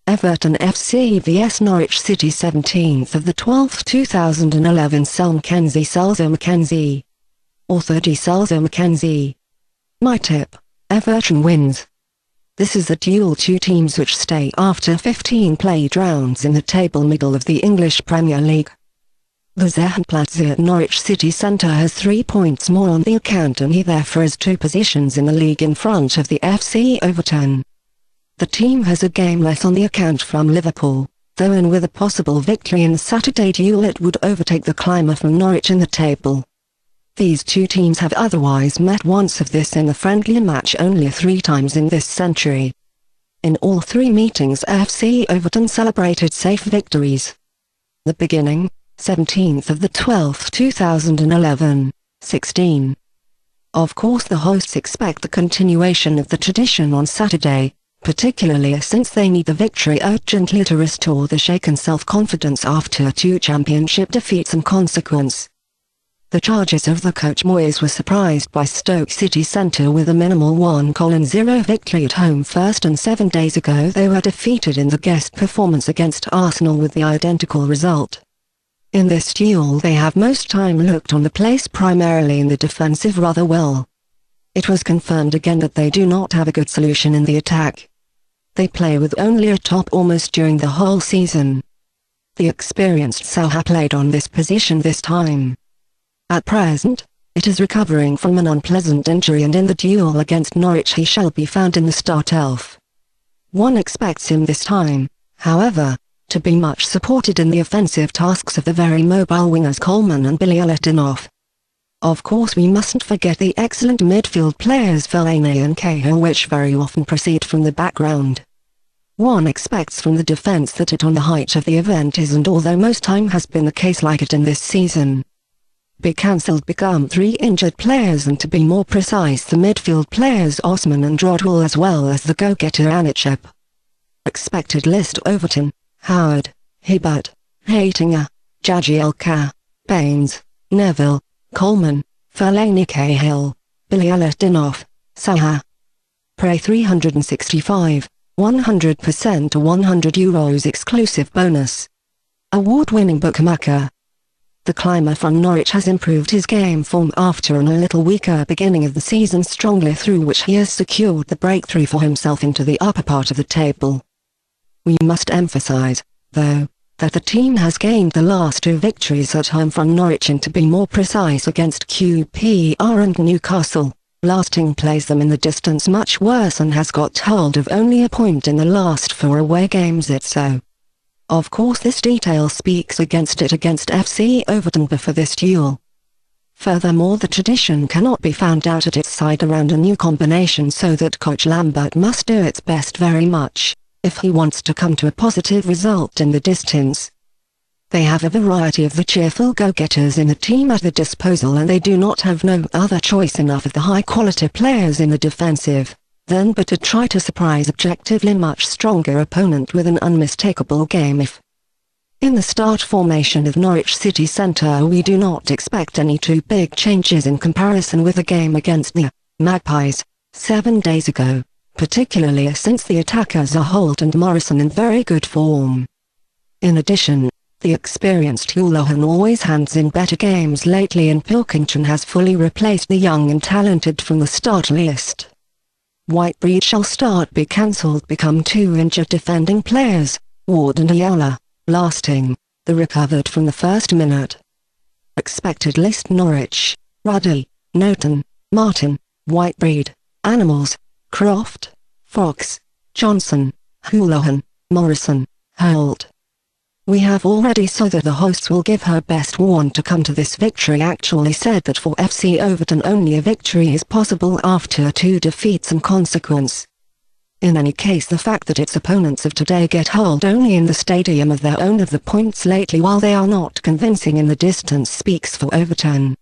Everton FC vs Norwich City 17th of the 12th 2011 SelMcKenzie Selzer-McKenzie. Author D.Selzer-McKenzie. My tip: Everton wins. This is a duel, two teams which stay after 15 played rounds in the table middle of the English Premier League. The zehntplatziert Norwich City centre has 3 points more on the account and he therefore is 2 positions in the league in front of the FC Overton. The team has a game less on the account from Liverpool, though and with a possible victory in the Saturday duel it would overtake the climber from Norwich in the table. These two teams have otherwise met once of this in the friendly match only 3 times in this century. In all 3 meetings FC Overton celebrated safe victories. The beginning, 17th of the 12th 2011, 16. Of course the hosts expect the continuation of the tradition on Saturday, particularly since they need the victory urgently to restore the shaken self-confidence after 2 championship defeats in consequence. The charges of the coach Moyes were surprised by Stoke City centre with a minimal 1-0 victory at home first, and 7 days ago they were defeated in the guest performance against Arsenal with the identical result. In this duel they have most time looked on the place primarily in the defensive rather well. It was confirmed again that they do not have a good solution in the attack. They play with only a top almost during the whole season. The experienced Saha played on this position this time. At present, it is recovering from an unpleasant injury and in the duel against Norwich he shall be found in the Startelf. One expects him this time, however, to be much supported in the offensive tasks of the very mobile wingers Coleman and Bilyaletdinov. Of course we mustn't forget the excellent midfield players Fellaini and Cahill, which very often proceed from the background. One expects from the defense that it on the height of the event is, and although most time has been the case like it in this season, be cancelled become 3 injured players, and to be more precise the midfield players Osman and Rodwll as well as the go-getter Anichebe. Expected list: Overton, Howard, Hibbert, Heitinga, Jagielka, Baines, Neville, Coleman, Fellaini, Cahill, Bilyaletdinov, Saha. Pray 365, 100% to €100 exclusive bonus. Award-winning bookmaker. The climber from Norwich has improved his game form after a little weaker beginning of the season strongly, through which he has secured the breakthrough for himself into the upper part of the table. We must emphasize, though, that the team has gained the last 2 victories at home from Norwich and, to be more precise, against QPR and Newcastle. Lasting plays them in the distance much worse and has got hold of only a point in the last 4 away games so. Of course this detail speaks against it against FC Overton before this duel. Furthermore the tradition cannot be found out at its side around a new combination, so that coach Lambert must do its best very much, if he wants to come to a positive result in the distance. They have a variety of the cheerful go-getters in the team at their disposal, and they do not have no other choice enough of the high-quality players in the defensive, then but to try to surprise objectively much stronger opponent with an unmistakable game if. In the start formation of Norwich City centre we do not expect any too big changes in comparison with the game against the Magpies 7 days ago, particularly since the attackers are Holt and Morrison in very good form. In addition, the experienced Houlihan always hands in better games lately, and Pilkington has fully replaced the young and talented from the start list. Whitebread shall start be cancelled become 2 injured defending players, Ward and Ayala, lasting, the recovered from the first minute. Expected list: Norwich, Ruddy, Norton, Martin, Whitebread, Animals, Croft, Fox, Johnson, Houlihan, Morrison, Holt. We have already saw that the hosts will give her best one to come to this victory, actually said that for FC Overton only a victory is possible after 2 defeats in consequence. In any case the fact that its opponents of today get hold only in the stadium of their own of the points lately while they are not convincing in the distance speaks for Overton.